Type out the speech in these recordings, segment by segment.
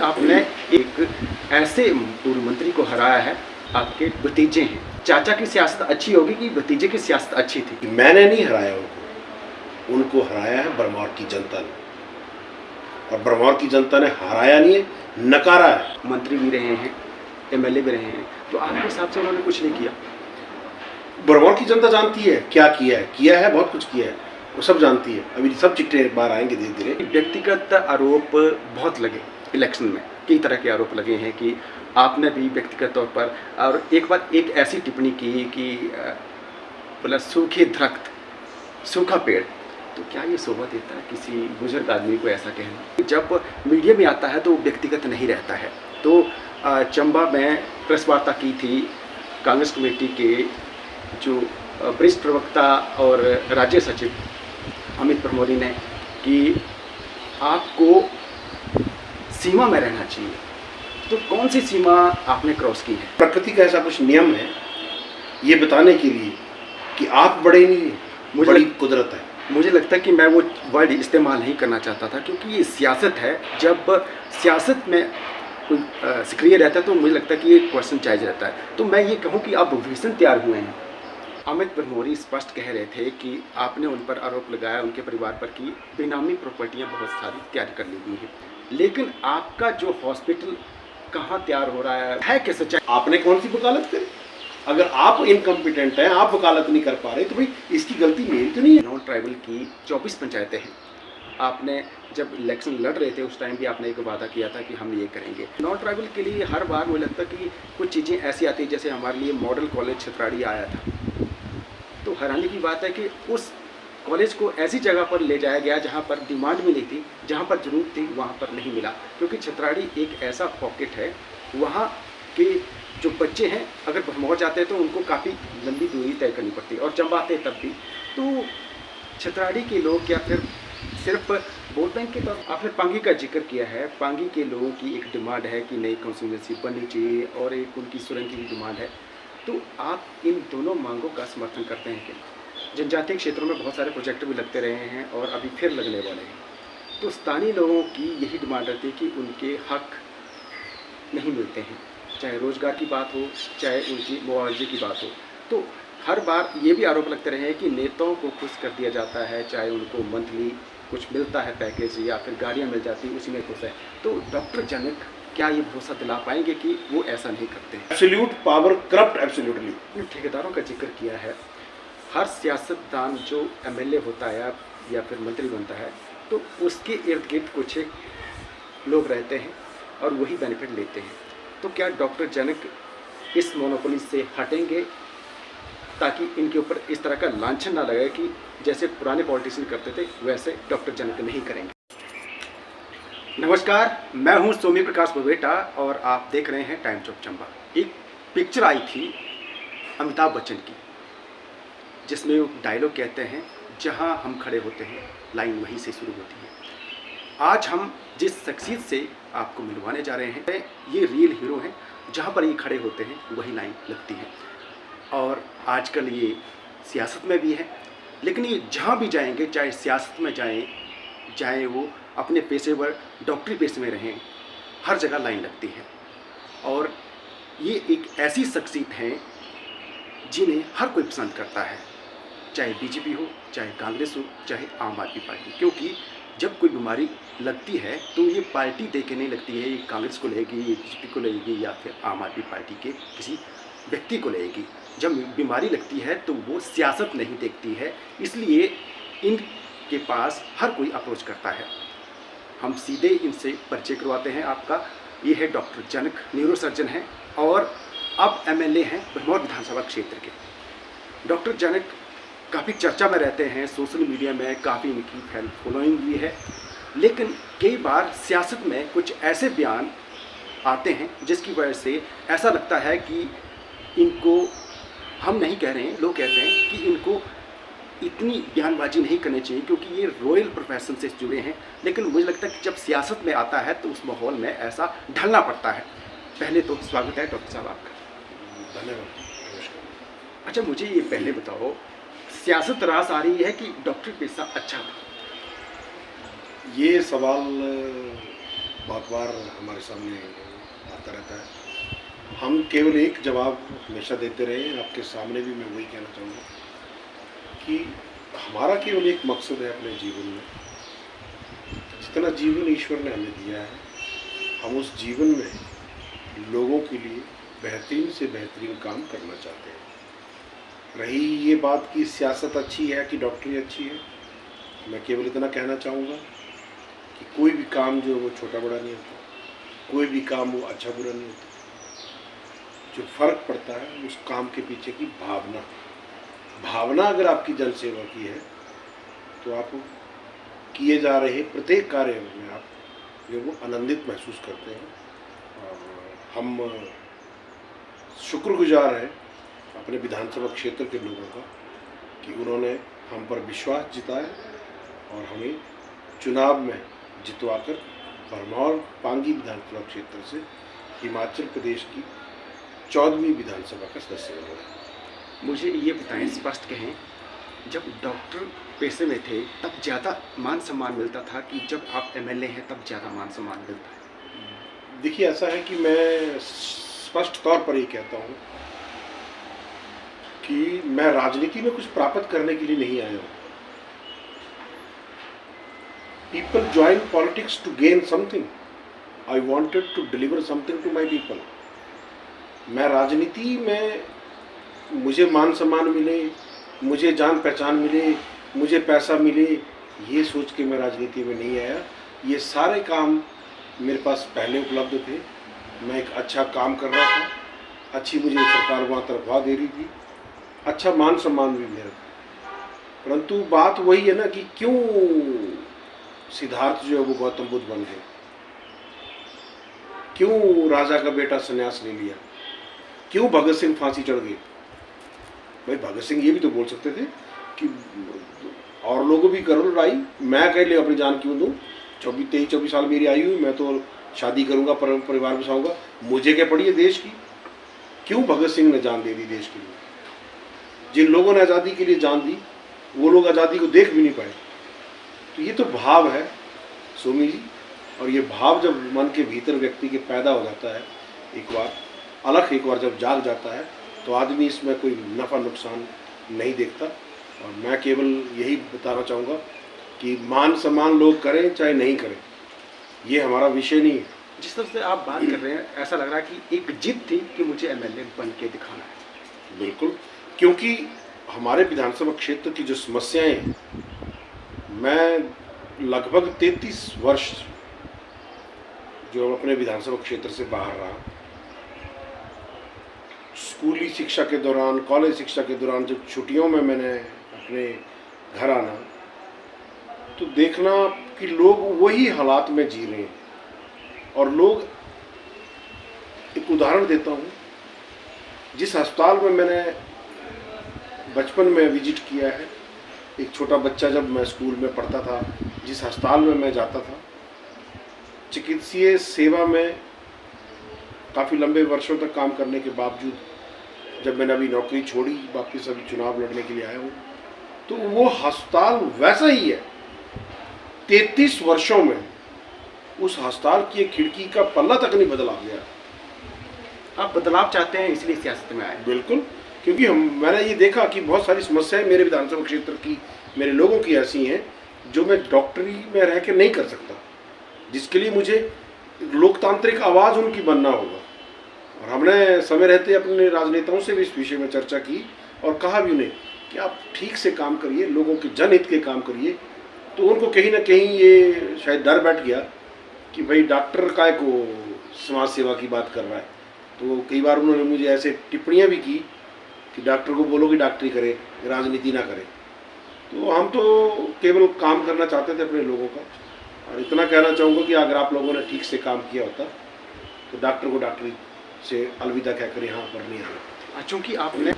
आपने एक ऐसे पूर्व मंत्री को हराया है, आपके भतीजे हैं। चाचा की सियासत अच्छी होगी कि भतीजे की सियासत अच्छी थी? मैंने नहीं हराया उनको हराया है बरमौर की जनता ने, और बरमौर की जनता ने हराया नहीं है, नकारा है। मंत्री भी रहे हैं, एमएलए भी रहे हैं, तो आपके हिसाब से उन्होंने कुछ नहीं किया? बरमौर की जनता जानती है क्या किया है, बहुत कुछ किया है, वो सब जानती है। अभी सब चिट्ठे बाहर आएंगे धीरे धीरे। व्यक्तिगत आरोप बहुत लगे इलेक्शन में, कई तरह के आरोप लगे हैं कि आपने भी व्यक्तिगत तौर पर, और एक बार एक ऐसी टिप्पणी की कि बोला सूखे दरख्त, सूखा पेड़, तो क्या ये शोभा देता है किसी बुजुर्ग आदमी को ऐसा कहना? जब मीडिया में आता है तो व्यक्तिगत नहीं रहता है। तो चंबा में प्रेस वार्ता की थी कांग्रेस कमेटी के जो वरिष्ठ प्रवक्ता और राज्य सचिव अमित प्रमोदी ने कि आपको सीमा में रहना चाहिए। तो कौन सी सीमा आपने क्रॉस की है? प्रकृति का ऐसा कुछ नियम है ये बताने के लिए कि आप बड़े नहीं, बड़ी कुदरत है। मुझे लगता है कि मैं वो वर्ड इस्तेमाल नहीं करना चाहता था, क्योंकि ये सियासत है। जब सियासत में कोई सक्रिय रहता है तो मुझे लगता है कि ये क्वेश्चन जायज रहता है। तो मैं ये कहूँ कि आप विजन तैयार हुए हैं। अमित प्रमोदी स्पष्ट कह रहे थे कि आपने उन पर आरोप लगाया, उनके परिवार पर, कि बेनामी प्रॉपर्टियाँ बहुत सारी तैयार कर ली गई हैं, लेकिन आपका जो हॉस्पिटल कहाँ तैयार हो रहा है कि सच्चाई? आपने कौन सी वकालत करी? अगर आप इनकम्पिटेंट हैं, आप वकालत नहीं कर पा रहे, तो भाई इसकी गलती मेरी तो नहीं है। नॉन ट्राइबल की 24 पंचायतें हैं। आपने जब इलेक्शन लड़ रहे थे उस टाइम भी आपने एक वादा किया था कि हम ये करेंगे। नॉन ट्राइबल के लिए हर बार मुझे लगता है कि कुछ चीज़ें ऐसी आती हैं, जैसे हमारे लिए मॉडल कॉलेज छतराड़ी आया था। तो हैरानी की बात है कि उस कॉलेज को ऐसी जगह पर ले जाया गया जहाँ पर डिमांड मिली थी, जहाँ पर जरूरत थी वहाँ पर नहीं मिला, क्योंकि छतराड़ी एक ऐसा पॉकेट है, वहाँ के जो बच्चे हैं अगर भरमौर जाते हैं तो उनको काफ़ी लंबी दूरी तय करनी पड़ती है, और चंबा आते तब भी। तो छतराड़ी के लोग क्या फिर सिर्फ वोट बैंक के तौर? आपने पांगी का जिक्र किया है। पांगी के लोगों की एक डिमांड है कि नई कॉन्स्टिट्यूंसी बननी चाहिए, और एक उनकी सुरंग की भी डिमांड है। तो आप इन दोनों मांगों का समर्थन करते हैं क्या? जनजातीय क्षेत्रों में बहुत सारे प्रोजेक्ट भी लगते रहे हैं और अभी फिर लगने वाले हैं। तो स्थानीय लोगों की यही डिमांड रहती है कि उनके हक नहीं मिलते हैं, चाहे रोज़गार की बात हो, चाहे उनकी मुआवजे की बात हो। तो हर बार ये भी आरोप लगते रहे हैं कि नेताओं को खुश कर दिया जाता है, चाहे उनको मंथली कुछ मिलता है पैकेज या फिर गाड़ियाँ मिल जाती, उसी में खुश है। तो डॉक्टर जनक क्या ये भरोसा दिला पाएंगे कि वो ऐसा नहीं करते हैं? Absolute power corrupt absolutely. ठेकेदारों का जिक्र किया है। हर सियासतदान जो एमएलए होता है या फिर मंत्री बनता है, तो उसके इर्द गिर्द कुछ एक लोग रहते हैं और वही बेनिफिट लेते हैं। तो क्या डॉक्टर जनक इस मोनोपोली से हटेंगे ताकि इनके ऊपर इस तरह का लांछन ना लगे कि जैसे पुराने पॉलिटिशियन करते थे वैसे डॉक्टर जनक नहीं करेंगे? नमस्कार, मैं हूं सोमी प्रकाश बवेटा और आप देख रहे हैं टाइम्स ऑफ चंबा। एक पिक्चर आई थी अमिताभ बच्चन की, जिसमें वो डायलॉग कहते हैं, जहां हम खड़े होते हैं लाइन वहीं से शुरू होती है। आज हम जिस शख्सियत से आपको मिलवाने जा रहे हैं, ये रियल हीरो हैं। जहां पर ये खड़े होते हैं वही लाइन लगती है, और आजकल ये सियासत में भी है। लेकिन ये जहां भी जाएंगे, चाहे सियासत में जाएं, चाहे वो अपने पेशेवर डॉक्टरी पेशे में रहें, हर जगह लाइन लगती है। और ये एक ऐसी शख्सियत हैं जिन्हें हर कोई पसंद करता है, चाहे बीजेपी हो, चाहे कांग्रेस हो, चाहे आम आदमी पार्टी। क्योंकि जब कोई बीमारी लगती है तो ये पार्टी दे के नहीं लगती है, ये कांग्रेस को लेगी, ये बीजेपी को लेगी, या फिर आम आदमी पार्टी के किसी व्यक्ति को लेगी। जब बीमारी लगती है तो वो सियासत नहीं देखती है, इसलिए इनके पास हर कोई अप्रोच करता है। हम सीधे इनसे परिचय करवाते हैं आपका। ये है डॉक्टर जनक, न्यूरो सर्जन हैं और अब एमएलए हैं बरमौर विधानसभा क्षेत्र के। डॉक्टर जनक काफ़ी चर्चा में रहते हैं, सोशल मीडिया में काफ़ी इनकी फॉलोइंग भी है, लेकिन कई बार सियासत में कुछ ऐसे बयान आते हैं जिसकी वजह से ऐसा लगता है कि इनको, हम नहीं कह रहे हैं, लोग कहते हैं कि इनको इतनी बयानबाजी नहीं करनी चाहिए क्योंकि ये रॉयल प्रोफेशन से जुड़े हैं। लेकिन मुझे लगता है कि जब सियासत में आता है तो उस माहौल में ऐसा ढलना पड़ता है। पहले तो स्वागत है डॉक्टर साहब आपका। धन्यवाद। अच्छा, मुझे ये पहले बताओ, सियासत रास आ रही है कि डॉक्टरी पेशा अच्छा था? ये सवाल बहुत बार हमारे सामने आता रहता है। हम केवल एक जवाब हमेशा देते रहे, आपके सामने भी मैं वही कहना चाहूँगा कि हमारा केवल एक मकसद है अपने जीवन में, जितना जीवन ईश्वर ने हमें दिया है, हम उस जीवन में लोगों के लिए बेहतरीन से बेहतरीन काम करना चाहते हैं। रही ये बात कि सियासत अच्छी है कि डॉक्टरी अच्छी है, मैं केवल इतना कहना चाहूँगा कि कोई भी काम जो है वो छोटा बड़ा नहीं होता, कोई भी काम वो अच्छा बुरा नहीं होता। जो फर्क पड़ता है उस काम के पीछे की भावना अगर आपकी जन सेवा की है तो आप किए जा रहे प्रत्येक कार्य में आप जो वो आनंदित महसूस करते हैं। और हम शुक्रगुजार हैं अपने विधानसभा क्षेत्र के लोगों का कि उन्होंने हम पर विश्वास जिताया और हमें चुनाव में जितवाकर भरमौर पांगी विधानसभा क्षेत्र से हिमाचल प्रदेश की 14वीं विधानसभा का सदस्य बनाया। मुझे ये बताएं, स्पष्ट कहें, जब डॉक्टर पेशे में थे तब ज़्यादा मान सम्मान मिलता था कि जब आप एमएलए हैं तब ज़्यादा मान सम्मान मिलता है? देखिए, ऐसा है कि मैं स्पष्ट तौर पर ये कहता हूँ कि मैं राजनीति में कुछ प्राप्त करने के लिए नहीं आया हूँ। People join politics to gain something. I wanted to deliver something to my people. मैं राजनीति में मुझे मान सम्मान मिले, मुझे जान पहचान मिले, मुझे पैसा मिले, ये सोच के मैं राजनीति में नहीं आया। ये सारे काम मेरे पास पहले उपलब्ध थे। मैं एक अच्छा काम कर रहा था, अच्छी मुझे सरकार वहाँ तनख्वाह दे रही थी, अच्छा मान सम्मान भी मेरा था। परंतु बात वही है ना कि क्यों सिद्धार्थ जो है वो गौतम बुद्ध बन गए, क्यों राजा का बेटा संन्यास ले लिया, क्यों भगत सिंह फांसी चढ़ गए। भाई भगत सिंह ये भी तो बोल सकते थे कि और लोगों भी करो लड़ाई, मैं कह ले अपनी जान क्यों दूं, 23-24 साल मेरी आयु है, मैं तो शादी करूंगा, परिवार बसाऊंगा, मुझे क्या पड़ी है देश की। क्यों भगत सिंह ने जान दे दी देश के लिए। जिन लोगों ने आज़ादी के लिए जान दी वो लोग आज़ादी को देख भी नहीं पाए। तो ये तो भाव है सोमी जी, और ये भाव जब मन के भीतर व्यक्ति के पैदा हो जाता है, एक बार जब जाग जाता है तो आदमी इसमें कोई नफ़ा नुकसान नहीं देखता। और मैं केवल यही बताना चाहूँगा कि मान सम्मान लोग करें चाहे नहीं करें, ये हमारा विषय नहीं है। जिस तरह से आप बात कर रहे हैं ऐसा लग रहा है कि एक जिद थी कि मुझे एमएलए बन के दिखाना है। बिल्कुल, क्योंकि हमारे विधानसभा क्षेत्र की जो समस्याएं हैं, मैं लगभग 33 वर्ष जो अपने विधानसभा क्षेत्र से बाहर रहा, स्कूली शिक्षा के दौरान, कॉलेज शिक्षा के दौरान जब छुट्टियों में मैंने अपने घर आना तो देखना कि लोग वही हालात में जी रहे हैं। और लोग, एक उदाहरण देता हूँ, जिस अस्पताल में मैंने बचपन में विजिट किया है, एक छोटा बच्चा जब मैं स्कूल में पढ़ता था, जिस अस्पताल में मैं जाता था, चिकित्सीय सेवा में काफ़ी लंबे वर्षों तक काम करने के बावजूद जब मैंने अभी नौकरी छोड़ी, वापस अभी चुनाव लड़ने के लिए आया हूँ, तो वो अस्पताल वैसा ही है। 33 वर्षों में उस अस्पताल की एक खिड़की का पल्ला तक नहीं बदला गया। आप बदलाव चाहते हैं इसलिए सियासत में आए? बिल्कुल, क्योंकि मैंने ये देखा कि बहुत सारी समस्याएं मेरे विधानसभा क्षेत्र की, मेरे लोगों की ऐसी हैं जो मैं डॉक्टरी में रह के नहीं कर सकता, जिसके लिए मुझे लोकतांत्रिक आवाज़ उनकी बनना होगा। और हमने समय रहते अपने राजनेताओं से भी इस विषय में चर्चा की और कहा भी उन्हें कि आप ठीक से काम करिए, लोगों के जनहित के काम करिए। तो उनको कहीं ना कहीं ये शायद डर बैठ गया कि भाई डॉक्टर काय को समाज सेवा की बात कर रहा है। तो कई बार उन्होंने मुझे ऐसे टिप्पणियाँ भी की कि डॉक्टर को बोलो कि डॉक्टरी करे, राजनीति ना करे। तो हम तो केवल काम करना चाहते थे अपने लोगों का। और इतना कहना चाहूँगा कि अगर आप लोगों ने ठीक से काम किया होता तो डॉक्टर को डॉक्टरी से अलविदा कहकर यहाँ पर नहीं आना। चूँकि आपने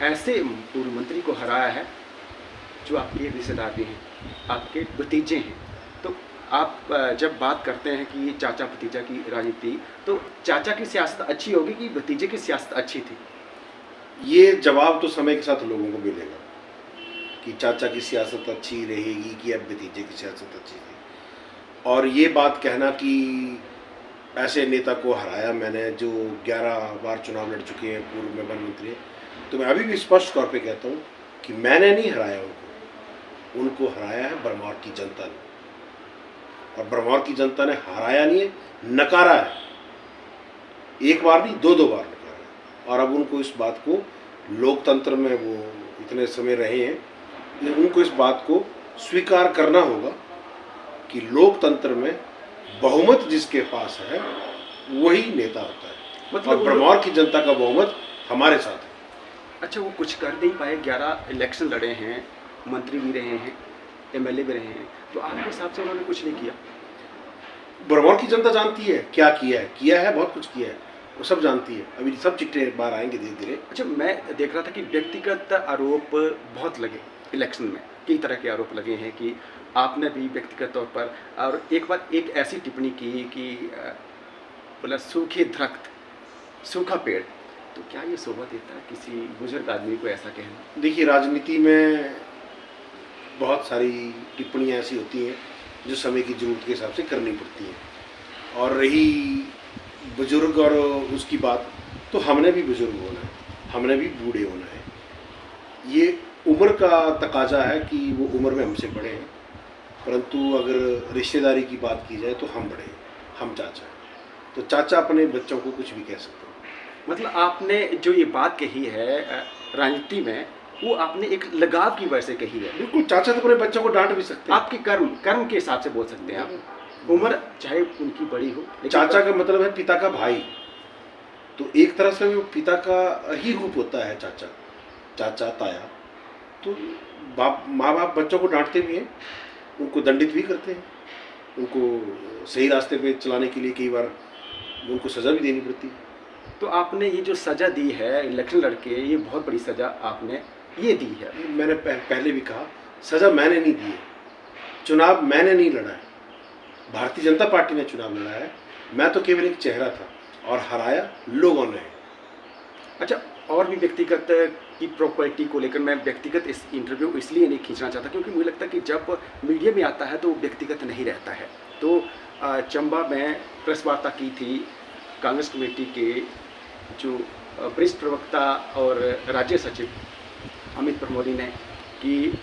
ऐसे पूर्व मंत्री को हराया है जो आपके रिश्तेदार भी हैं, आपके भतीजे हैं, तो आप जब बात करते हैं कि चाचा भतीजा की राजनीति, तो चाचा की सियासत अच्छी होगी कि भतीजे की सियासत अच्छी थी? ये जवाब तो समय के साथ लोगों को मिलेगा कि चाचा की सियासत अच्छी रहेगी कि अब भतीजे की सियासत अच्छी थी। और ये बात कहना कि ऐसे नेता को हराया मैंने जो 11 बार चुनाव लड़ चुके हैं, पूर्व में वन मंत्री हैं। तो मैं अभी भी स्पष्ट तौर पे कहता हूँ कि मैंने नहीं हराया उनको हराया है ब्रह्मौर की जनता ने। और ब्रह्मौर की जनता ने हराया नहीं है, नकारा है। एक बार नहीं, दो बार नकारा है। और अब उनको इस बात को, लोकतंत्र में वो इतने समय रहे हैं, उनको इस बात को स्वीकार करना होगा कि लोकतंत्र में बहुमत जिसके पास है वही नेता होता है। मतलब और ब्रह्मौर की जनता का बहुमत हमारे साथ है। अच्छा, वो कुछ कर नहीं पाए, 11 इलेक्शन लड़े हैं, मंत्री भी रहे हैं, एमएलए भी रहे हैं, तो आपके हिसाब से उन्होंने कुछ नहीं किया? ब्रह्मौर की जनता जानती है क्या किया है बहुत कुछ किया है, वो सब जानती है। अभी सब चिट्ठे बाहर आएंगे धीरे धीरे। अच्छा, मैं देख रहा था कि व्यक्तिगत आरोप बहुत लगे इलेक्शन में, कई तरह के आरोप लगे हैं कि आपने भी व्यक्तिगत तौर पर, और एक बार एक ऐसी टिप्पणी की कि बोला सूखे दरख्त, सूखा पेड़, तो क्या ये शोभा देता है किसी बुजुर्ग आदमी को ऐसा कहना? देखिए, राजनीति में बहुत सारी टिप्पणियाँ ऐसी होती हैं जो समय की जरूरत के हिसाब से करनी पड़ती हैं। और रही बुजुर्ग और उसकी बात, तो हमने भी बुजुर्ग होना है, हमने भी बूढ़े होना है। ये उम्र का तकाजा है कि वो उम्र में हमसे बड़े हैं, परंतु अगर रिश्तेदारी की बात की जाए तो हम बड़े हैं, हम चाचा हैं। तो चाचा अपने बच्चों को कुछ भी कह सकते हैं। मतलब आपने जो ये बात कही है राजनीति में, वो आपने एक लगाव की वजह से कही है। बिल्कुल, चाचा तो अपने बच्चों को डांट भी सकते हैं। आपके कर्म के हिसाब से बोल सकते हैं आप, उम्र चाहे उनकी बड़ी हो, चाचा का मतलब है पिता का भाई, तो एक तरह से वो पिता का ही रूप होता है चाचा, चाचा ताया। तो माँ बाप बच्चों को डांटते भी हैं, उनको दंडित भी करते हैं, उनको सही रास्ते पे चलाने के लिए कई बार उनको सज़ा भी देनी पड़ती है। तो आपने ये जो सज़ा दी है इलेक्शन लड़के, ये बहुत बड़ी सज़ा आपने ये दी है। मैंने पहले भी कहा, सज़ा मैंने नहीं दी है, चुनाव मैंने नहीं लड़ा है, भारतीय जनता पार्टी ने चुनाव लड़ा है। मैं तो केवल एक चेहरा था और हराया लोगों ने। अच्छा, और भी व्यक्तिगत की प्रॉपर्टी को लेकर मैं व्यक्तिगत इस इंटरव्यू इसलिए नहीं खींचना चाहता क्योंकि मुझे लगता है कि जब मीडिया में आता है तो व्यक्तिगत नहीं रहता है। तो चंबा में प्रेस वार्ता की थी कांग्रेस कमेटी के जो वरिष्ठ प्रवक्ता और राज्य सचिव अमित प्रमोदी ने कि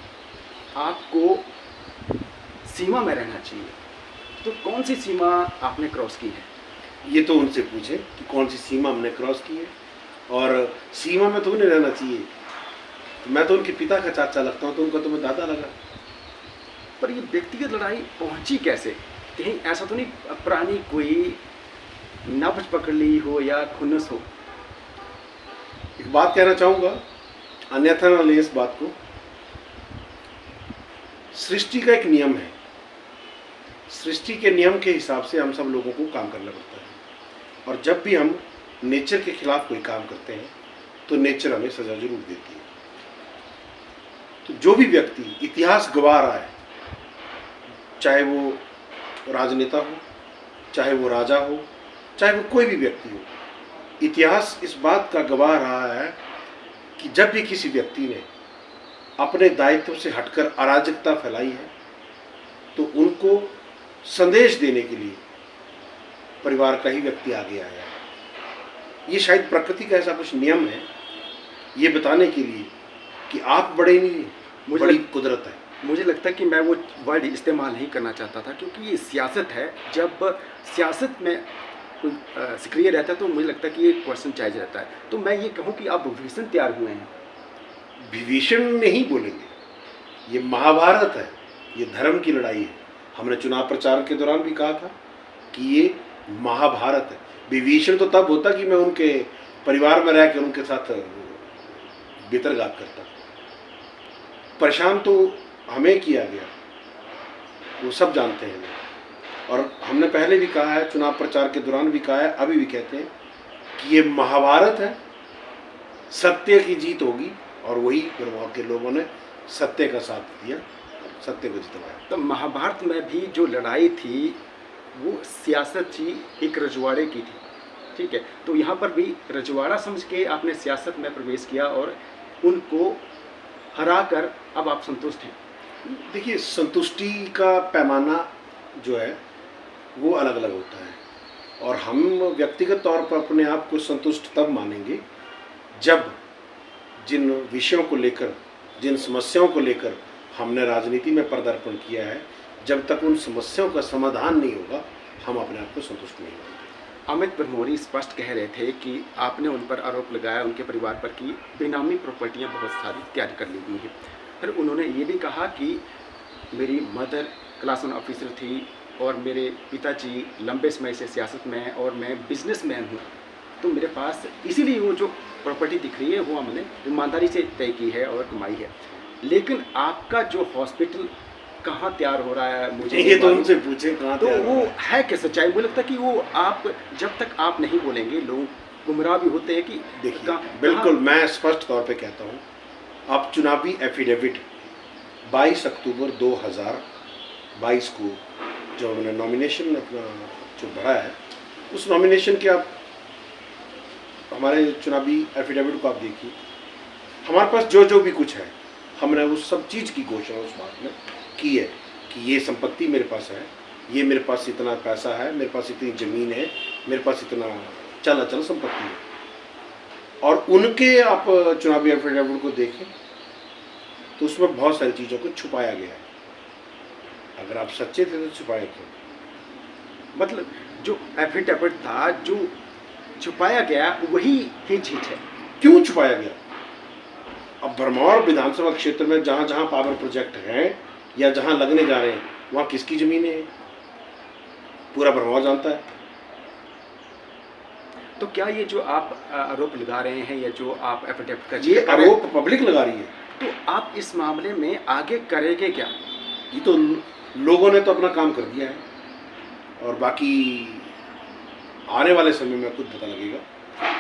आपको सीमा में रहना चाहिए। तो कौन सी सीमा आपने क्रॉस की है? ये तो उनसे पूछे कि कौन सी सीमा हमने क्रॉस की है, और सीमा में तो उन्हें रहना चाहिए। तो मैं तो उनके पिता का चाचा लगता हूँ, तो उनका तो मैं दादा लगा। पर ये व्यक्तिगत लड़ाई पहुंची कैसे? कहीं ऐसा तो नहीं पुरानी कोई नब्ज पकड़ ली हो या खुन्नस हो? एक बात कहना चाहूँगा, अन्यथा न ले इस बात को। सृष्टि का एक नियम है, सृष्टि के नियम के हिसाब से हम सब लोगों को काम करना पड़ता है। और जब भी हम नेचर के खिलाफ कोई काम करते हैं तो नेचर हमें सजा जरूर देती है। तो जो भी व्यक्ति, इतिहास गवाह रहा है, चाहे वो राजनेता हो, चाहे वो राजा हो, चाहे वो कोई भी व्यक्ति हो, इतिहास इस बात का गवाह रहा है कि जब भी किसी व्यक्ति ने अपने दायित्व से हटकर अराजकता फैलाई है तो उनको संदेश देने के लिए परिवार का ही व्यक्ति आगे आया है। ये शायद प्रकृति का ऐसा कुछ नियम है, ये बताने के लिए कि आप बड़े नहीं, बड़ी कुदरत है। मुझे लगता है कि मैं वो वर्ड इस्तेमाल नहीं करना चाहता था क्योंकि ये सियासत है। जब सियासत में कोई सक्रिय रहता है तो मुझे लगता है कि ये क्वेश्चन जायज रहता है। तो मैं ये कहूँ कि आप विभीषण तैयार हुए हैं। विभीषण नहीं बोलेंगे, ये महाभारत है, ये धर्म की लड़ाई है। हमने चुनाव प्रचार के दौरान भी कहा था कि ये महाभारत है। विभीषण तो तब होता कि मैं उनके परिवार में रह कर उनके साथ बेतरघात करता। परेशान तो हमें किया गया, वो सब जानते हैं। और हमने पहले भी कहा है, चुनाव प्रचार के दौरान भी कहा है, अभी भी कहते हैं कि ये महाभारत है, सत्य की जीत होगी। और वही ब्रह्मौर के लोगों ने सत्य का साथ दिया, सत्य को जितवाया। तो महाभारत में भी जो लड़ाई थी वो सियासत थी, एक रजवाड़े की थी, ठीक है। तो यहाँ पर भी रजवाड़ा समझ के आपने सियासत में प्रवेश किया और उनको हरा कर अब आप संतुष्ट हैं। देखिए, संतुष्टि का पैमाना जो है वो अलग अलग होता है। और हम व्यक्तिगत तौर पर अपने आप को संतुष्ट तब मानेंगे जब जिन विषयों को लेकर, जिन समस्याओं को लेकर हमने राजनीति में पदार्पण किया है, जब तक उन समस्याओं का समाधान नहीं होगा हम अपने आप को संतुष्ट नहीं होंगे। अमित भरमौरी स्पष्ट कह रहे थे कि आपने उन पर आरोप लगाया, उनके परिवार पर, कि बेनामी प्रॉपर्टियां बहुत सारी तैयार कर ली गई हैं। फिर उन्होंने ये भी कहा कि मेरी मदर क्लास 1 ऑफिसर थी और मेरे पिताजी लंबे समय से सियासत में हैं और मैं बिजनेसमैन हूँ, तो मेरे पास इसीलिए वो जो प्रॉपर्टी दिख रही है वो हमने ईमानदारी से तय की है और कमाई है। लेकिन आपका जो हॉस्पिटल कहाँ तैयार हो रहा है मुझे ये तो उनसे पूछे कहाँ तो तैयार वो हो रहा है क्या सच्चाई? मुझे लगता है कि वो आप जब तक आप नहीं बोलेंगे लोग गुमराह भी होते हैं कि देखिए, बिल्कुल मैं स्पष्ट तौर पे कहता हूँ, आप चुनावी एफिडेविट 22 अक्टूबर 2022 को जो उन्होंने नॉमिनेशन अपना जो भरा है, उस नॉमिनेशन के आप हमारे चुनावी एफिडेविट को आप देखिए, हमारे पास जो जो भी कुछ है हमने उस सब चीज़ की घोषणा उस बात में की है कि ये संपत्ति मेरे पास है, ये मेरे पास इतना पैसा है, मेरे पास इतनी ज़मीन है, मेरे पास इतना चल अचल संपत्ति है। और उनके आप चुनावी एफिडेविट को देखें तो उसमें बहुत सारी चीज़ों को छुपाया गया है। अगर आप सच्चे थे तो छुपाए क्यों? मतलब जो एफिडेविट था जो छुपाया गया वही हिच है। क्यों छुपाया गया? अब भरमौर विधानसभा क्षेत्र में जहाँ जहाँ पावर प्रोजेक्ट हैं या जहाँ लगने जा रहे हैं वहाँ किसकी ज़मीनें हैं पूरा भरमौर जानता है। तो क्या ये जो आप आरोप लगा रहे हैं या जो आप एफिडेविट का ये आरोप पब्लिक लगा रही है, तो आप इस मामले में आगे करेंगे क्या? ये तो लोगों ने तो अपना काम कर दिया है और बाकी आने वाले समय में खुद पता लगेगा।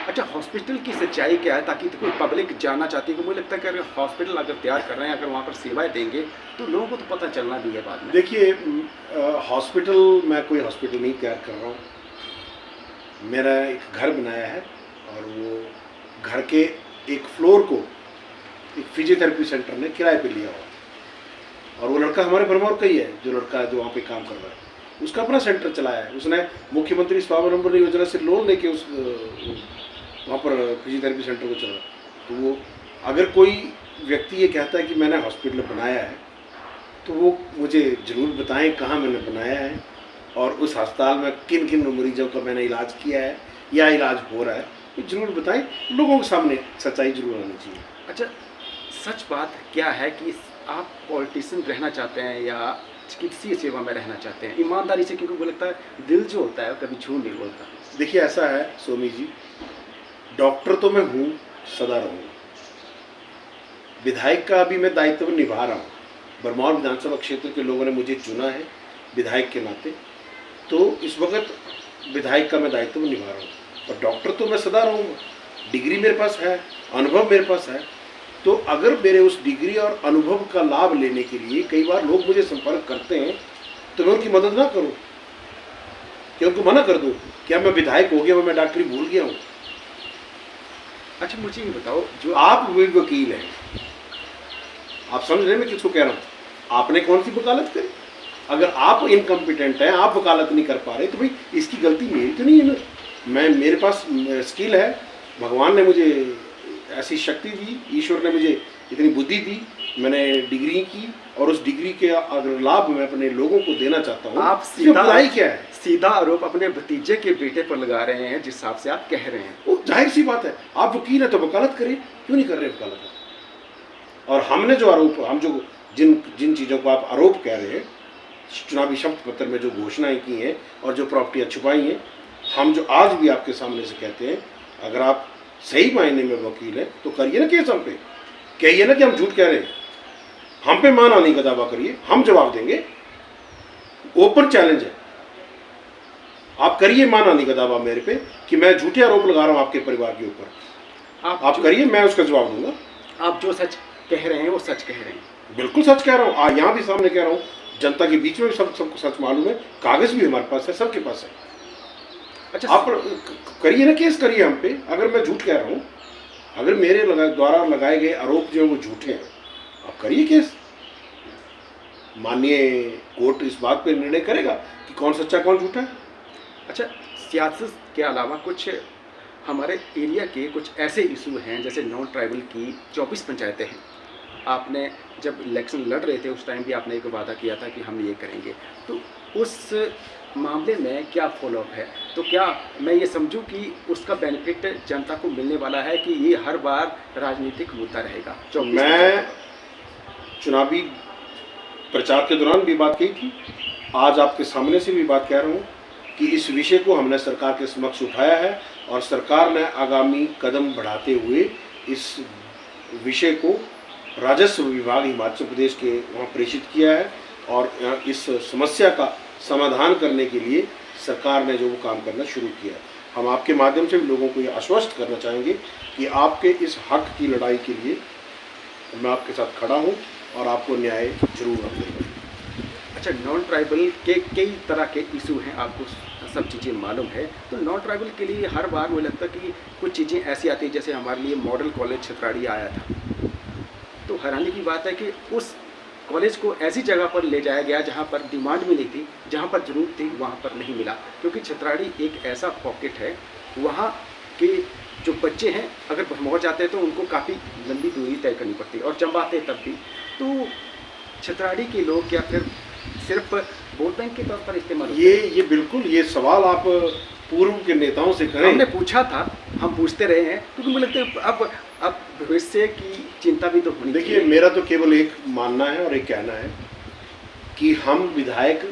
अच्छा, हॉस्पिटल की सच्चाई क्या है ताकि कोई पब्लिक जानना चाहती है? कि मुझे लगता है कि अगर हॉस्पिटल अगर तैयार कर रहे हैं, अगर वहाँ पर सेवाएं देंगे तो लोगों को तो पता चलना भी है बाद में। देखिए, हॉस्पिटल, मैं कोई हॉस्पिटल नहीं तैयार कर रहा हूँ। मेरा एक घर बनाया है और वो घर के एक फ्लोर को एक फिजियोथेरेपी सेंटर ने किराए पे लिया हुआ और वो लड़का हमारे भरमौर का ही है, जो लड़का जो वहाँ पे काम कर रहा है उसका अपना सेंटर चलाया है। उसने मुख्यमंत्री स्वावलंबन योजना से लोन लेके उस वहाँ पर फिजियोथेरेपी सेंटर को चला। तो वो अगर कोई व्यक्ति ये कहता है कि मैंने हॉस्पिटल बनाया है तो वो मुझे ज़रूर बताएं कहाँ मैंने बनाया है और उस अस्पताल में किन किन मरीजों का मैंने इलाज किया है या इलाज हो रहा है, तो ज़रूर बताएं। लोगों के सामने सच्चाई जरूर आनी चाहिए। अच्छा, सच बात क्या है कि आप पॉलिटिशियन रहना चाहते हैं या चिकित्सीय सेवा में रहना चाहते हैं ईमानदारी से? क्योंकि मुझे लगता है दिल जो होता है कभी झूठ नहीं बोलता। देखिए, ऐसा है सोमी जी, डॉक्टर तो मैं हूँ, सदा रहूँगा। विधायक का भी मैं दायित्व निभा रहा हूँ। भरमौर विधानसभा क्षेत्र के लोगों ने मुझे चुना है विधायक के नाते, तो इस वक्त विधायक का मैं दायित्व निभा रहा हूँ और डॉक्टर तो मैं सदा रहूँगा। डिग्री मेरे पास है, अनुभव मेरे पास है, तो अगर मेरे उस डिग्री और अनुभव का लाभ लेने के लिए कई बार लोग मुझे संपर्क करते हैं तो मैं उनकी मदद ना करूं, कि उनको मना कर दूं क्या मैं विधायक हो गया हूं, मैं डॉक्टरी भूल गया हूं। अच्छा, मुझे ये बताओ, जो आप भी वकील हैं, आप समझ रहे हैं मैं किसको कह रहा हूँ? आपने कौन सी वकालत करी? अगर आप इनकम्पिटेंट हैं, आप वकालत नहीं कर पा रहे, तो भाई इसकी गलती मेरी तो नहीं है ना। मेरे पास स्किल है, भगवान ने मुझे ऐसी शक्ति दी, ईश्वर ने मुझे इतनी बुद्धि दी, मैंने डिग्री की और उस डिग्री के अगर लाभ मैं अपने लोगों को देना चाहता हूँ। आप सीधा क्या है? सीधा आरोप अपने भतीजे के बेटे पर लगा रहे हैं जिस हिसाब से आप कह रहे हैं। वो जाहिर सी बात है, आप वकील है तो वकालत करें, क्यों नहीं कर रहे वकालत? और हमने जो आरोप, हम जो जिन चीज़ों को आप आरोप कह रहे हैं, चुनावी शपथ पत्र में जो घोषणाएं की हैं और जो प्रॉपर्टियाँ छुपाई हैं, हम जो आज भी आपके सामने से कहते हैं, अगर आप सही मायने में वकील है तो करिए ना केस हम पे, कहिए ना कि हम झूठ कह रहे हैं, हम पे मान आने का दावा करिए, हम जवाब देंगे। ओपन चैलेंज है, आप करिए मान आने का दावा मेरे पे कि मैं झूठे आरोप लगा रहा हूं आपके परिवार के ऊपर। आप करिए, मैं उसका जवाब दूंगा। आप जो सच कह रहे हैं वो सच कह रहे हैं। बिल्कुल सच कह रहा हूँ, यहाँ भी सामने कह रहा हूँ, जनता के बीच में सबको सच मालूम है, कागज भी हमारे पास है, सबके पास है। अच्छा, आप करिए ना केस, करिए हम पे। अगर मैं झूठ कह रहा हूँ, अगर मेरे द्वारा लगाए गए आरोप जो वो झूठे हैं, आप करिए केस। माननीय कोर्ट इस बात पे निर्णय करेगा कि कौन सच्चा कौन झूठा है। अच्छा, सियासत के अलावा कुछ हमारे एरिया के कुछ ऐसे इशू हैं, जैसे नॉन ट्राइबल की 24 पंचायतें हैं। आपने जब इलेक्शन लड़ रहे थे उस टाइम भी आपने एक वादा किया था कि हम ये करेंगे, तो उस मामले में क्या फॉलोअप है? तो क्या मैं ये समझूं कि उसका बेनिफिट जनता को मिलने वाला है कि ये हर बार राजनीतिक मुद्दा रहेगा? 24 मैं चुनावी प्रचार के दौरान भी बात कही थी, आज आपके सामने से भी बात कह रहा हूँ कि इस विषय को हमने सरकार के समक्ष उठाया है और सरकार ने आगामी कदम बढ़ाते हुए इस विषय को राजस्व विभाग हिमाचल प्रदेश के वहाँ प्रेषित किया है और इस समस्या का समाधान करने के लिए सरकार ने जो वो काम करना शुरू किया है। हम आपके माध्यम से भी लोगों को ये आश्वस्त करना चाहेंगे कि आपके इस हक की लड़ाई के लिए मैं आपके साथ खड़ा हूँ और आपको न्याय जरूर मिलेगा। अच्छा, नॉन ट्राइबल के कई तरह के इशू हैं, आपको सब चीज़ें मालूम है। तो नॉन ट्राइबल के लिए हर बार मुझे लगता है कि कुछ चीज़ें ऐसी आती हैं, जैसे हमारे लिए मॉडल कॉलेज छतराड़ी आया था। तो हैरानी की बात है कि उस कॉलेज को ऐसी जगह पर ले जाया गया जहाँ पर डिमांड मिली थी, जहाँ पर ज़रूरत थी वहाँ पर नहीं मिला, क्योंकि छतराड़ी एक ऐसा पॉकेट है, वहाँ के जो बच्चे हैं अगर पहुँच जाते हैं तो उनको काफ़ी लंबी दूरी तय करनी पड़ती है, और जब आते तब भी। तो छतराड़ी के लोग क्या फिर सिर्फ वोट बैंक के तौर पर इस्तेमाल? ये बिल्कुल, ये सवाल आप पूर्व के नेताओं से करें। हमने पूछा था, हम पूछते रहे हैं, क्योंकि मुझे लगता है अब भविष्य की चिंता भी तो होनी चाहिए। देखिए, मेरा तो केवल एक मानना है और एक कहना है कि हम विधायक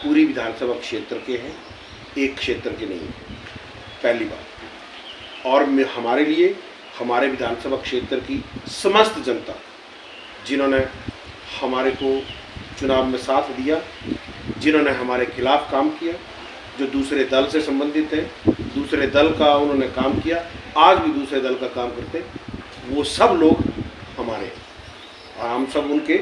पूरी विधानसभा क्षेत्र के हैं, एक क्षेत्र के नहीं हैं, पहली बात। और हमारे लिए हमारे विधानसभा क्षेत्र की समस्त जनता, जिन्होंने हमारे को चुनाव में साथ दिया, जिन्होंने हमारे खिलाफ काम किया, जो दूसरे दल से संबंधित है, दूसरे दल का उन्होंने काम किया, आज भी दूसरे दल का काम करते, वो सब लोग हमारे हैं और हम सब उनके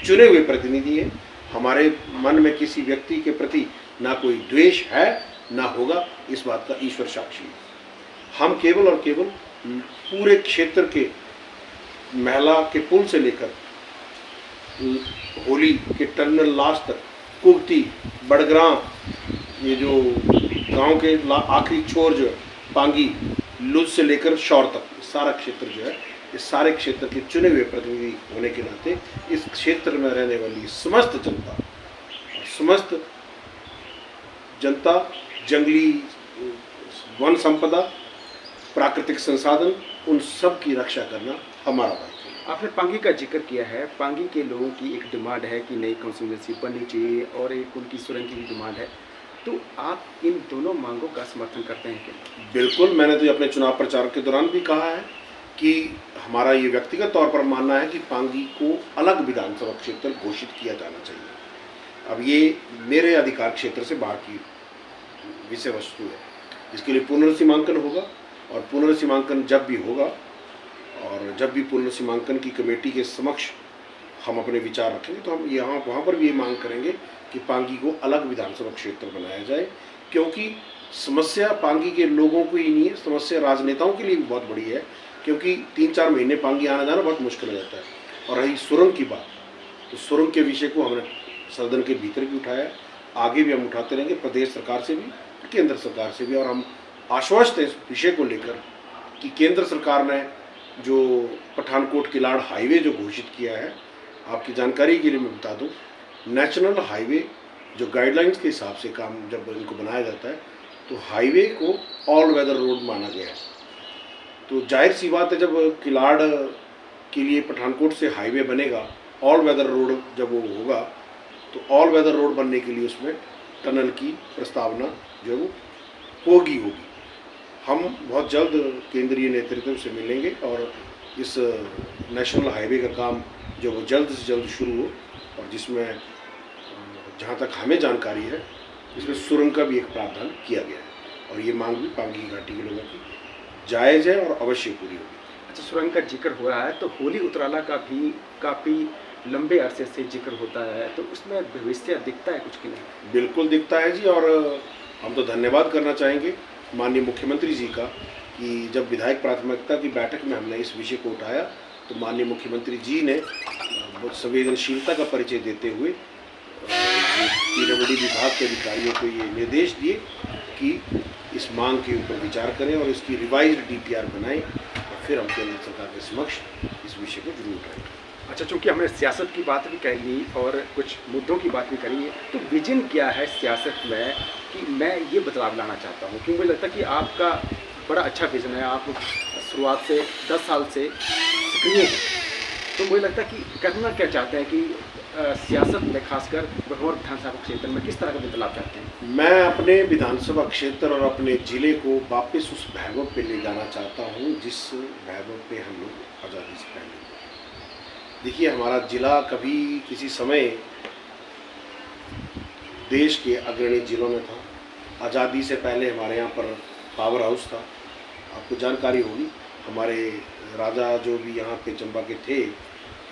चुने हुए प्रतिनिधि हैं। हमारे मन में किसी व्यक्ति के प्रति ना कोई द्वेष है ना होगा, इस बात का ईश्वर साक्षी है। हम केवल और केवल पूरे क्षेत्र के महिला के पुल से लेकर होली के टर्मिनल लास्ट तक, कुगती, बड़ग्राम, ये जो गांव के आखिरी छोर जो है पांगी, लुज से लेकर शौर तक, सारा क्षेत्र जो है, इस सारे क्षेत्र के चुने हुए प्रतिनिधि होने के नाते इस क्षेत्र में रहने वाली समस्त जनता, जंगली वन संपदा, प्राकृतिक संसाधन, उन सब की रक्षा करना हमारा दायित्व है। आपने पांगी का जिक्र किया है। पांगी के लोगों की एक डिमांड है कि नई कॉन्स्टिट्यूंसी बननी चाहिए और एक उनकी सुरंग की भी डिमांड है। तो आप इन दोनों मांगों का समर्थन करते हैं क्या? बिल्कुल, मैंने तो अपने चुनाव प्रचार के दौरान भी कहा है कि हमारा ये व्यक्तिगत तौर पर मानना है कि पांगी को अलग विधानसभा क्षेत्र घोषित किया जाना चाहिए। अब ये मेरे अधिकार क्षेत्र से बाहर की विषय वस्तु है। इसके लिए पुनर्सीमांकन होगा और पुनर्सीमांकन जब भी होगा और जब भी पुनर्सीमांकन की कमेटी के समक्ष हम अपने विचार रखेंगे तो हम वहाँ पर भी ये मांग करेंगे कि पांगी को अलग विधानसभा क्षेत्र बनाया जाए, क्योंकि समस्या पांगी के लोगों को ही नहीं है, समस्या राजनेताओं के लिए भी बहुत बड़ी है, क्योंकि 3-4 महीने पांगी आना जाना बहुत मुश्किल हो जाता है। और रही सुरंग की बात, तो सुरंग के विषय को हमने सदन के भीतर भी उठाया, आगे भी हम उठाते रहेंगे, प्रदेश सरकार से भी, केंद्र सरकार से भी। और हम आश्वस्त हैं इस विषय को लेकर कि केंद्र सरकार ने जो पठानकोट किलाड़ हाईवे जो घोषित किया है, आपकी जानकारी के लिए मैं बता दूं, नेशनल हाईवे जो गाइडलाइंस के हिसाब से काम जब इनको बनाया जाता है तो हाईवे को ऑल वेदर रोड माना गया है। तो जाहिर सी बात है, जब किलाड़ के लिए पठानकोट से हाईवे बनेगा, ऑल वेदर रोड जब वो होगा, तो ऑल वेदर रोड बनने के लिए उसमें टनल की प्रस्तावना जो है वो होगी। हम बहुत जल्द केंद्रीय नेतृत्व से मिलेंगे और इस नेशनल हाईवे का काम जो वो जल्द से जल्द शुरू हो, और जिसमें जहाँ तक हमें जानकारी है इसमें सुरंग का भी एक प्रावधान किया गया है और ये मांग भी पांगी घाटी के लोगों की जायज़ है और अवश्य पूरी होगी। अच्छा, सुरंग का जिक्र हो रहा है तो होली उतराला का भी काफ़ी लंबे अरसे से जिक्र होता है, तो उसमें भविष्य दिखता है कुछ कि नहीं? बिल्कुल दिखता है जी, और हम तो धन्यवाद करना चाहेंगे माननीय मुख्यमंत्री जी का कि जब विधायक प्राथमिकता की बैठक में हमने इस विषय को उठाया तो माननीय मुख्यमंत्री जी ने बहुत संवेदनशीलता का परिचय देते हुए पीडब्ल्यूडी विभाग के अधिकारियों को ये निर्देश दिए की इस मांग के ऊपर विचार करें और इसकी रिवाइज्ड DPR बनाएं और फिर हम केंद्र सरकार के समक्ष इस विषय को जरूर उठाएं। अच्छा, चूँकि हमने सियासत की बात भी कर ली और कुछ मुद्दों की बात भी करी है, तो विजन क्या है सियासत में कि मैं ये बदलाव लाना चाहता हूँ? क्योंकि मुझे लगता है कि आपका बड़ा अच्छा विज़न है, आप शुरुआत से 10 साल से सक्रिय हैं, तो मुझे लगता है कि करना क्या चाहते हैं कि सियासत में खासकर भरमौर विधानसभा क्षेत्र में किस तरह का बदलाव चाहते हैं? मैं अपने विधानसभा क्षेत्र और अपने ज़िले को वापस उस वैभव पे ले जाना चाहता हूँ जिस वैभव पे हम लोग आज़ादी से पहले। देखिए, हमारा ज़िला कभी किसी समय देश के अग्रणी ज़िलों में था। आज़ादी से पहले हमारे यहाँ पर पावर हाउस था, आपको जानकारी होगी। हमारे राजा जो भी यहाँ पे चंबा के थे,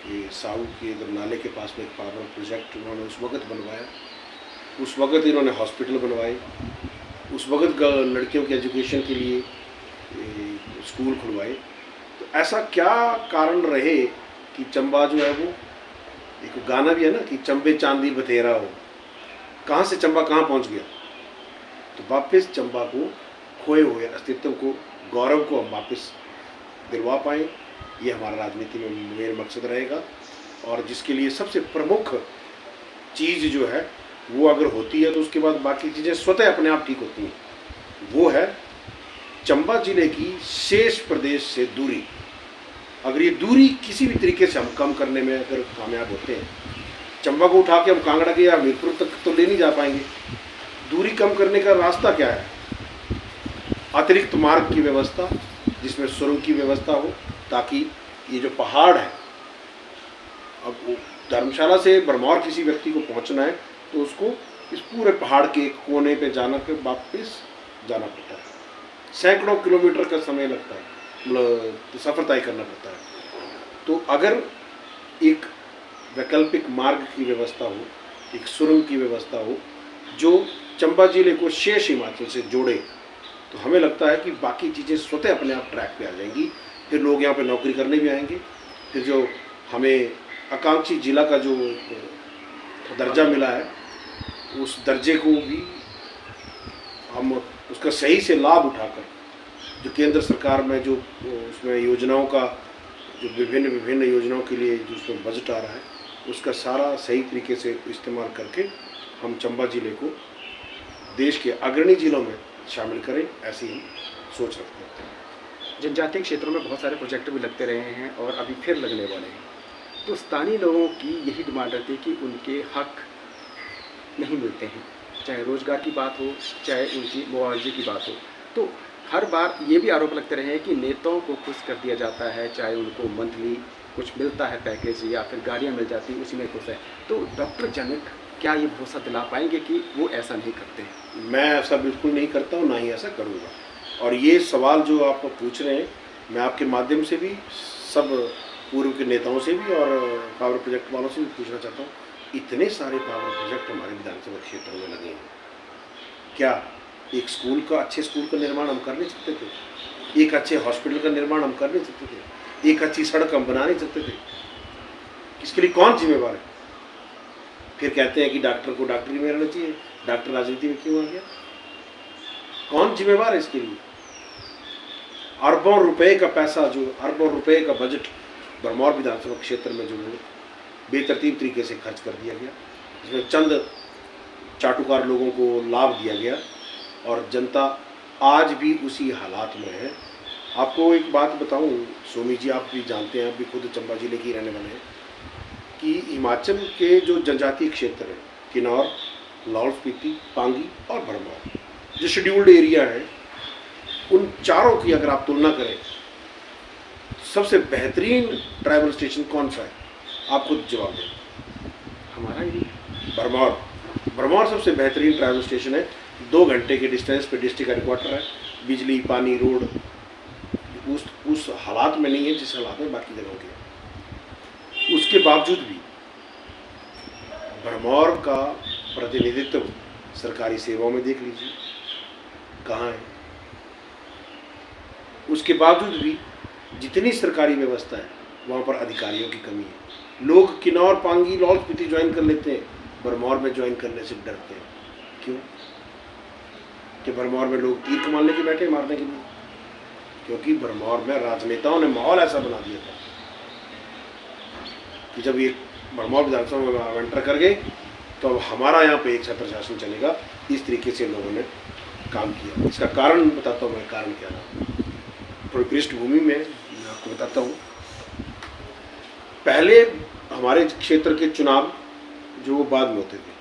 ये साहू के इधर नाले के पास में एक पावर प्रोजेक्ट उन्होंने उस वक़्त बनवाया। उस वक़्त इन्होंने हॉस्पिटल बनवाए, उस वक़्त लड़कियों के एजुकेशन के लिए स्कूल खुलवाए। तो ऐसा क्या कारण रहे कि चंबा जो है वो, एक गाना भी है ना कि चंबे चांदी बतेरा हो, कहाँ से चंबा कहाँ पहुँच गया। तो वापस चंबा को खोए हुए अस्तित्व को, गौरव को हम वापस दिलवा पाएँ, ये हमारा राजनीति में मेन मकसद रहेगा। और जिसके लिए सबसे प्रमुख चीज़ जो है वो अगर होती है तो उसके बाद बाकी चीज़ें स्वतः अपने आप ठीक होती हैं। वो है चंबा जिले की शेष प्रदेश से दूरी। अगर ये दूरी किसी भी तरीके से हम कम करने में अगर कामयाब होते हैं, चंबा को उठा के हम कांगड़ा के या हमीरपुर तक तो ले नहीं जा पाएंगे। दूरी कम करने का रास्ता क्या है? अतिरिक्त मार्ग की व्यवस्था, जिसमें सुरंग की व्यवस्था हो, ताकि ये जो पहाड़ है, अब धर्मशाला से भरमौर किसी व्यक्ति को पहुंचना है तो उसको इस पूरे पहाड़ के एक कोने पे जाना के वापस जाना पड़ता है। सैकड़ों किलोमीटर का समय लगता है, मतलब सफ़र तय करना पड़ता है। तो अगर एक वैकल्पिक मार्ग की व्यवस्था हो, एक सुरंग की व्यवस्था हो जो चंबा जिले को शेष हिमाचल से जोड़े, तो हमें लगता है कि बाकी चीज़ें स्वतः अपने आप ट्रैक पे आ जाएंगी। फिर लोग यहाँ पे नौकरी करने भी आएंगे। फिर जो हमें आकांक्षी जिला का जो दर्जा मिला है, उस दर्जे को भी हम उसका सही से लाभ उठाकर, जो केंद्र सरकार में जो उसमें योजनाओं का, जो विभिन्न योजनाओं के लिए जो उसमें बजट आ रहा है, उसका सारा सही तरीके से इस्तेमाल करके हम चंबा जिले को देश के अग्रणी जिलों में शामिल करें, ऐसी हम सोच रखते हैं। जनजातीय क्षेत्रों में बहुत सारे प्रोजेक्ट भी लगते रहे हैं और अभी फिर लगने वाले हैं, तो स्थानीय लोगों की यही डिमांड रहती है कि उनके हक नहीं मिलते हैं, चाहे रोज़गार की बात हो, चाहे उनकी मुआवजे की बात हो। तो हर बार ये भी आरोप लगते रहे हैं कि नेताओं को खुश कर दिया जाता है, चाहे उनको मंथली कुछ मिलता है पैकेज या फिर गाड़ियाँ मिल जाती हैं, उसी में खुश है। तो डॉक्टर जनक क्या ये भरोसा दिला पाएंगे कि वो ऐसा नहीं करते हैं? मैं ऐसा बिल्कुल नहीं करता हूँ, ना ही ऐसा करूँगा। और ये सवाल जो आप पूछ रहे हैं, मैं आपके माध्यम से भी सब पूर्व के नेताओं से भी और पावर प्रोजेक्ट वालों से भी पूछना चाहता हूँ, इतने सारे पावर प्रोजेक्ट हमारे विधानसभा क्षेत्र में लगे हैं, क्या एक स्कूल का, अच्छे स्कूल का निर्माण हम कर नहीं सकते थे? एक अच्छे हॉस्पिटल का निर्माण हम कर नहीं सकते थे? एक अच्छी सड़क हम बना नहीं सकते थे? इसके लिए कौन जिम्मेवार है? फिर कहते हैं कि डॉक्टर को डॉक्टरी में रहना चाहिए, डॉक्टर राजनीति में क्यों आ गया? कौन जिम्मेवार है इसके लिए? अरबों रुपए का पैसा, जो अरबों रुपए का बजट भरमौर विधानसभा क्षेत्र में जो बेतरतीब तरीके से खर्च कर दिया गया, इसमें चंद चाटुकार लोगों को लाभ दिया गया और जनता आज भी उसी हालात में है। आपको एक बात बताऊं सोमी जी, आप भी जानते हैं, आप भी खुद चंबा जिले की रहने वाले हैं, कि हिमाचल के जो जनजातीय क्षेत्र हैं, किन्नौर, लाहौल स्पीति, पांगी और भरमौर, जो शेड्यूल्ड एरिया है, उन चारों की अगर आप तुलना करें, सबसे बेहतरीन ट्राइबल स्टेशन कौन सा है? आप खुद जवाब दें। हमारा ही भरमौर। भरमौर सबसे बेहतरीन ट्राइबल स्टेशन है। 2 घंटे के डिस्टेंस पे डिस्ट्रिक्ट हेडक्वार्टर है, बिजली, पानी, रोड उस हालात में नहीं है जिस हालात में बाकी जगहों के। उसके बावजूद भी भरमौर का प्रतिनिधित्व सरकारी सेवाओं में देख लीजिए कहाँ है। उसके बावजूद भी जितनी सरकारी व्यवस्था है वहाँ पर अधिकारियों की कमी है। लोग किन्नौर, पांगी, लाहौल स्पीति ज्वाइन कर लेते हैं, भरमौर में ज्वाइन करने से डरते हैं। क्यों? कि भरमौर में लोग तीर कमान लेके बैठे मारने के लिए, क्योंकि भरमौर में राजनेताओं ने माहौल ऐसा बना दिया था कि जब ये भरमौर विधानसभा में एंटर कर गए तो अब हमारा यहाँ पे एक छत्र शासन चलेगा, इस तरीके से लोगों ने काम किया। इसका कारण बताता हूँ मैं, कारण क्या रहा। थोड़ी पृष्ठभूमि में मैं आपको बताता हूँ। पहले हमारे क्षेत्र के चुनाव जो वो बाद में होते थे,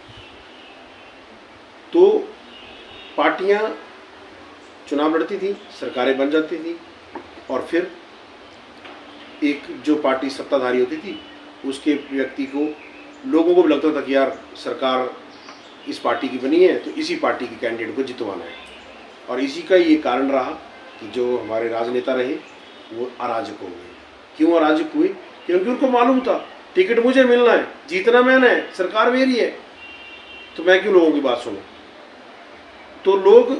तो पार्टियां चुनाव लड़ती थी, सरकारें बन जाती थी, और फिर एक जो पार्टी सत्ताधारी होती थी उसके व्यक्ति को, लोगों को भी लगता था कि यार सरकार इस पार्टी की बनी है तो इसी पार्टी के कैंडिडेट को जितवाना है। और इसी का ये कारण रहा कि जो हमारे राजनेता रहे वो अराजक हो गए। क्यों अराजक हुए? क्योंकि उनको मालूम था टिकट मुझे मिलना है, जीतना मैंने है, सरकार मेरी है, तो मैं क्यों लोगों की बात सुनूं। तो लोग,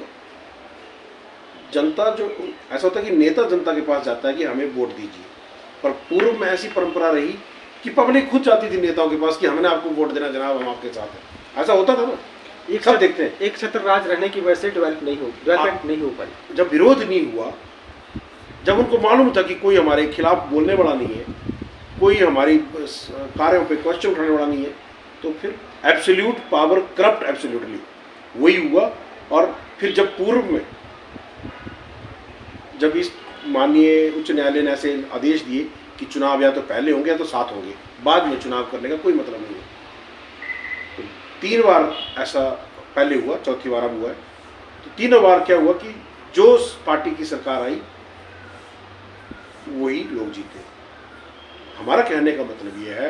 जनता, जो ऐसा होता है कि नेता जनता के पास जाता है कि हमें वोट दीजिए, पर पूर्व में ऐसी परंपरा रही कि पब्लिक खुद जाती थी नेताओं के पास कि हमने आपको वोट देना जनाब, हम आपके साथ हैं। ऐसा होता था ना, एक सब देखते हैं। एक छत्र राज रहने की वजह से डेवलपमेंट नहीं हो पाई। जब विरोध नहीं हुआ, जब उनको मालूम था कि कोई हमारे खिलाफ बोलने वाला नहीं है, कोई हमारी कार्यों पे क्वेश्चन उठाने वाला नहीं है, तो फिर एब्सोल्यूट पावर करप्ट एब्सोल्यूटली वही हुआ। और फिर जब पूर्व में, जब इस माननीय उच्च न्यायालय ने ऐसे आदेश दिए कि चुनाव या तो पहले होंगे या तो साथ होंगे, बाद में चुनाव करने का कोई मतलब नहीं है, तो 3 बार ऐसा पहले हुआ, चौथी बार अब हुआ है। तो 3 बार क्या हुआ कि जो पार्टी की सरकार आई वही लोग जीते। हमारा कहने का मतलब यह है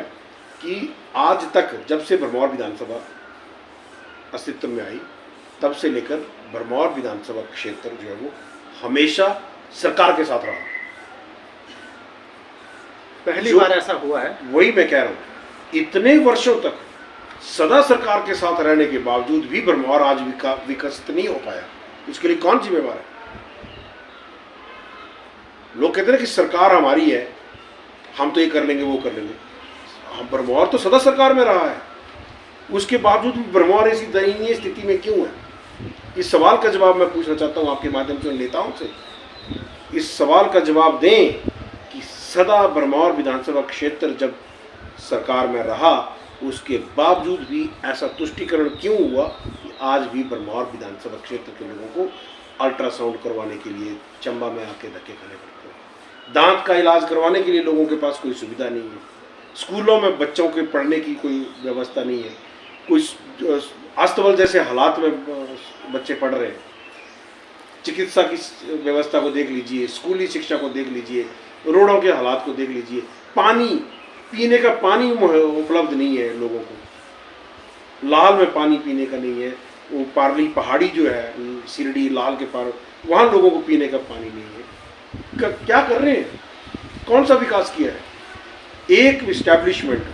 कि आज तक, जब से भरमौर विधानसभा अस्तित्व में आई, तब से लेकर भरमौर विधानसभा क्षेत्र जो है वो हमेशा सरकार के साथ रहा। पहली बार ऐसा हुआ है। वही मैं कह रहा हूं, इतने वर्षों तक सदा सरकार के साथ रहने के बावजूद भी भरमौर आज विकसित नहीं हो पाया। इसके लिए कौन जिम्मेवार है? लोग कहते हैं कि सरकार हमारी है, हम तो ये कर लेंगे वो कर लेंगे। हम, भरमौर तो सदा सरकार में रहा है, उसके बावजूद भी भरमौर ऐसी दयनीय स्थिति में क्यों है? इस सवाल का जवाब मैं पूछना चाहता हूं आपके माध्यम से नेताओं से। इस सवाल का जवाब दें कि सदा भरमौर विधानसभा क्षेत्र जब सरकार में रहा, उसके बावजूद भी ऐसा तुष्टीकरण क्यों हुआ कि आज भी भरमौर विधानसभा क्षेत्र के लोगों को अल्ट्रासाउंड करवाने के लिए चंबा में आके धक्के खाने पड़ते हैं, दांत का इलाज करवाने के लिए लोगों के पास कोई सुविधा नहीं है, स्कूलों में बच्चों के पढ़ने की कोई व्यवस्था नहीं है, कोई अस्तबल जैसे हालात में बच्चे पढ़ रहे हैं। चिकित्सा की व्यवस्था को देख लीजिए, स्कूली शिक्षा को देख लीजिए, रोडों के हालात को देख लीजिए, पानी, पीने का पानी उपलब्ध नहीं है लोगों को, लाल में पानी पीने का नहीं है। वो पारली पहाड़ी जो है, शिरडी लाल के पार, वहाँ लोगों को पीने का पानी नहीं है। क्या कर रहे हैं? कौन सा विकास किया है? एक इस्टेब्लिशमेंट,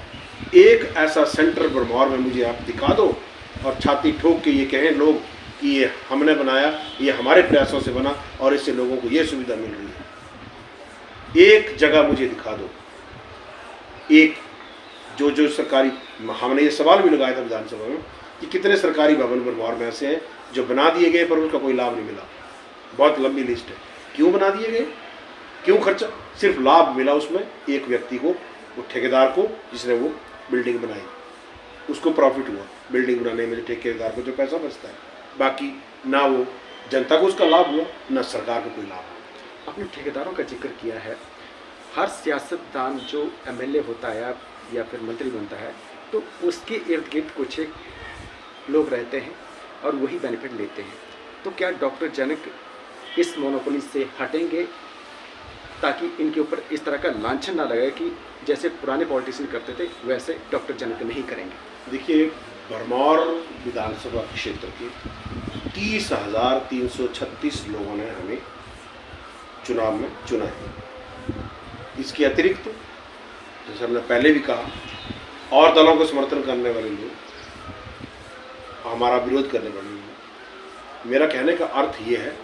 एक ऐसा सेंटर भरमौर में मुझे आप दिखा दो और छाती ठोक के ये कहें लोग कि ये हमने बनाया, ये हमारे प्रयासों से बना और इससे लोगों को ये सुविधा मिल रही है। एक जगह मुझे दिखा दो, एक जो सरकारी, हमने ये सवाल भी लगाया था विधानसभा में कि कितने सरकारी भवन भरमौर में ऐसे हैं जो बना दिए गए पर उसका कोई लाभ नहीं मिला। बहुत लंबी लिस्ट है। क्यों बना दिए गए? क्यों खर्चा? सिर्फ लाभ मिला उसमें एक व्यक्ति को, वो ठेकेदार को, जिसने वो बिल्डिंग बनाई, उसको प्रॉफिट हुआ बिल्डिंग बनाने में, ठेकेदार को जो पैसा बचता है। बाकी ना वो जनता को उसका लाभ हुआ, ना सरकार को कोई लाभ हुआ। आपने ठेकेदारों का जिक्र किया है। हर सियासतदान जो एमएलए होता है या फिर मंत्री बनता है, तो उसके इर्द गिर्द कुछ एक लोग रहते हैं और वही बेनिफिट लेते हैं। तो क्या डॉक्टर जनक इस मोनोपोली से हटेंगे ताकि इनके ऊपर इस तरह का लांछन ना लगे कि जैसे पुराने पॉलिटिशियन करते थे वैसे डॉक्टर जनक नहीं करेंगे? देखिए, भरमौर विधानसभा क्षेत्र के 30,336 लोगों ने हमें चुनाव में चुना है। इसके अतिरिक्त, जैसे हमने पहले भी कहा, और दलों को समर्थन करने वाले लोग, हमारा विरोध करने वाले लोग। मेरा कहने का अर्थ ये है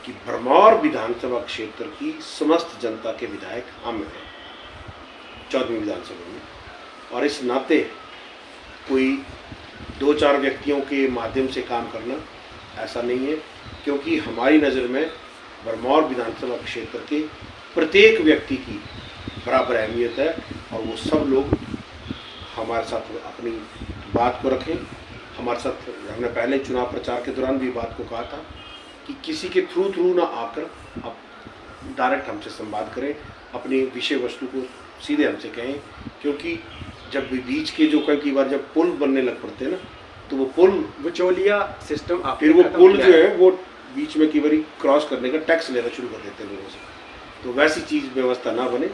कि भरमौर विधानसभा क्षेत्र की समस्त जनता के विधायक हम हैं 14वीं विधानसभा में, और इस नाते कोई 2-4 व्यक्तियों के माध्यम से काम करना ऐसा नहीं है, क्योंकि हमारी नज़र में भरमौर विधानसभा क्षेत्र के प्रत्येक व्यक्ति की बराबर अहमियत है और वो सब लोग हमारे साथ अपनी बात को रखें। हमारे साथ हमने पहले चुनाव प्रचार के दौरान भी बात को कहा था कि किसी के थ्रू ना आकर आप डायरेक्ट हमसे संवाद करें, अपनी विषय वस्तु को सीधे हमसे कहें, क्योंकि जब भी बीच के जो कई बार जब पुल बनने लग पड़ते हैं ना, तो वो पुल बिचौलिया सिस्टम आप फिर वो पुल जो है वो बीच में कई बार क्रॉस करने का टैक्स लेना शुरू कर देते हैं लोगों से। तो वैसी चीज़ व्यवस्था ना बने,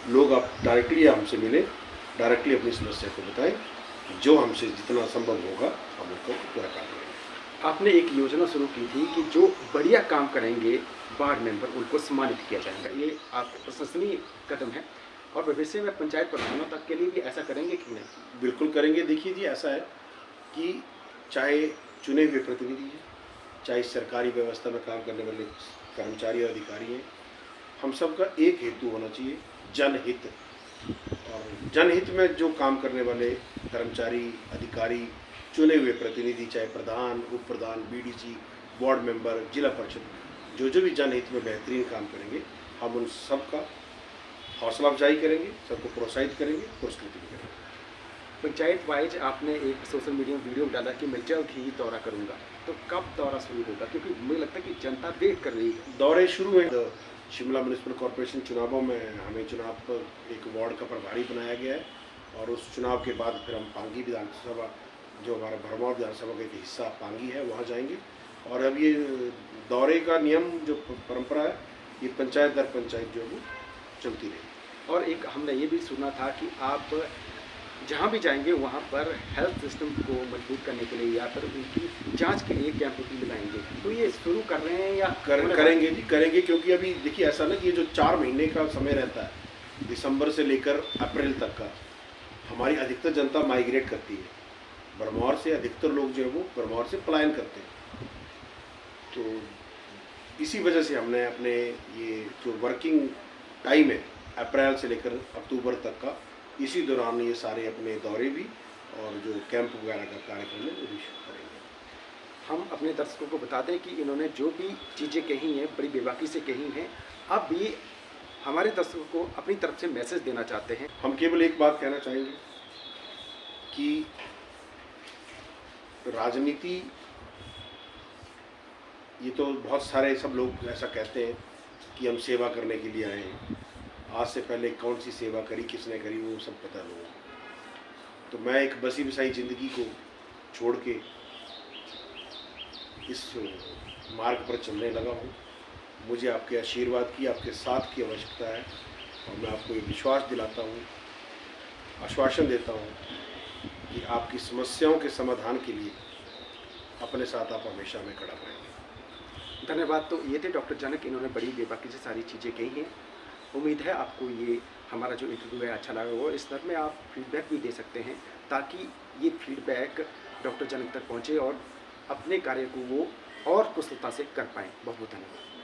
लोग आप डायरेक्टली हमसे मिलें, डायरेक्टली अपनी समस्या को बताएं, जो हमसे जितना संभव होगा हम उनको पूरा कर देंगे। आपने एक योजना शुरू की थी कि जो बढ़िया काम करेंगे वार्ड मेंबर उनको सम्मानित किया जाएगा, ये आप प्रशंसनीय कदम है और भविष्य में पंचायत प्रधानों तक के लिए भी ऐसा करेंगे कि नहीं? बिल्कुल करेंगे। देखिए जी, ऐसा है कि चाहे चुने हुए प्रतिनिधि हैं, चाहे सरकारी व्यवस्था में काम करने वाले कर्मचारी और अधिकारी हैं, हम सबका एक हेतु होना चाहिए, जनहित। और जनहित में जो काम करने वाले कर्मचारी, अधिकारी, चुने हुए प्रतिनिधि, चाहे प्रधान, उप प्रधान, बीडीसी, वार्ड मेंबर, जिला परिषद, जो भी जनहित में बेहतरीन काम करेंगे, हम उन सब का हौसला अफजाई करेंगे, सबको प्रोत्साहित करेंगे, पुरस्कृत भी करेंगे। पंचायत वाइज आपने एक सोशल मीडिया वीडियो डाला कि मैं जल्द ही दौरा करूंगा, तो कब दौरा शुरू होगा? क्योंकि मुझे लगता है कि जनता वेट कर रही है। दौरे शुरू हैं। शिमला म्यूनिसिपल कॉरपोरेशन चुनावों में हमें चुनाव पर एक वार्ड का प्रभारी बनाया गया है और उस चुनाव के बाद फिर हम पांगी विधानसभा, जो हमारा भरमौर विधानसभा का एक हिस्सा पांगी है, वहाँ जाएंगे। और अब ये दौरे का नियम जो परंपरा है, ये पंचायत दर पंचायत जो है वो चलती रहेगी। और एक हमने ये भी सुना था कि आप जहाँ भी जाएंगे वहाँ पर हेल्थ सिस्टम को मजबूत करने के लिए या फिर उनकी जांच के लिए कैंप भी लगाएंगे, तो ये शुरू कर रहे हैं या करेंगे जी, करेंगे। क्योंकि अभी देखिए ऐसा ना कि ये जो 4 महीने का समय रहता है, दिसंबर से लेकर अप्रैल तक का, हमारी अधिकतर जनता माइग्रेट करती है भरमौर से। अधिकतर लोग जो है वो भरमौर से पलायन करते हैं। तो इसी वजह से हमने अपने ये जो वर्किंग टाइम है अप्रैल से लेकर अक्टूबर तक का, इसी दौरान ये सारे अपने दौरे भी और जो कैंप वगैरह का कार्यक्रम है वो भी करेंगे। हम अपने दर्शकों को बता दें कि इन्होंने जो भी चीज़ें कही हैं बड़ी बेबाकी से कही हैं, अब भी हमारे दर्शकों को अपनी तरफ से मैसेज देना चाहते हैं। हम केवल एक बात कहना चाहेंगे कि राजनीति, ये तो बहुत सारे सब लोग ऐसा कहते हैं कि हम सेवा करने के लिए आए हैं। आज से पहले कौन सी सेवा करी, किसने करी, वो सब पता लोगों को। तो मैं एक बसी बसाई ज़िंदगी को छोड़ के इस मार्ग पर चलने लगा हूँ। मुझे आपके आशीर्वाद की, आपके साथ की आवश्यकता है और मैं आपको ये विश्वास दिलाता हूँ, आश्वासन देता हूँ कि आपकी समस्याओं के समाधान के लिए अपने साथ आप हमेशा में खड़ा रहेंगे। धन्यवाद। तो ये थे डॉक्टर जनक, इन्होंने बड़ी बेबाकी से सारी चीज़ें कही हैं। उम्मीद है आपको ये हमारा जो इंटरव्यू है अच्छा लगा हो। इस तरह में आप फीडबैक भी दे सकते हैं ताकि ये फीडबैक डॉक्टर जनक तक पहुँचे और अपने कार्य को वो और कुशलता से कर पाएँ। बहुत बहुत धन्यवाद।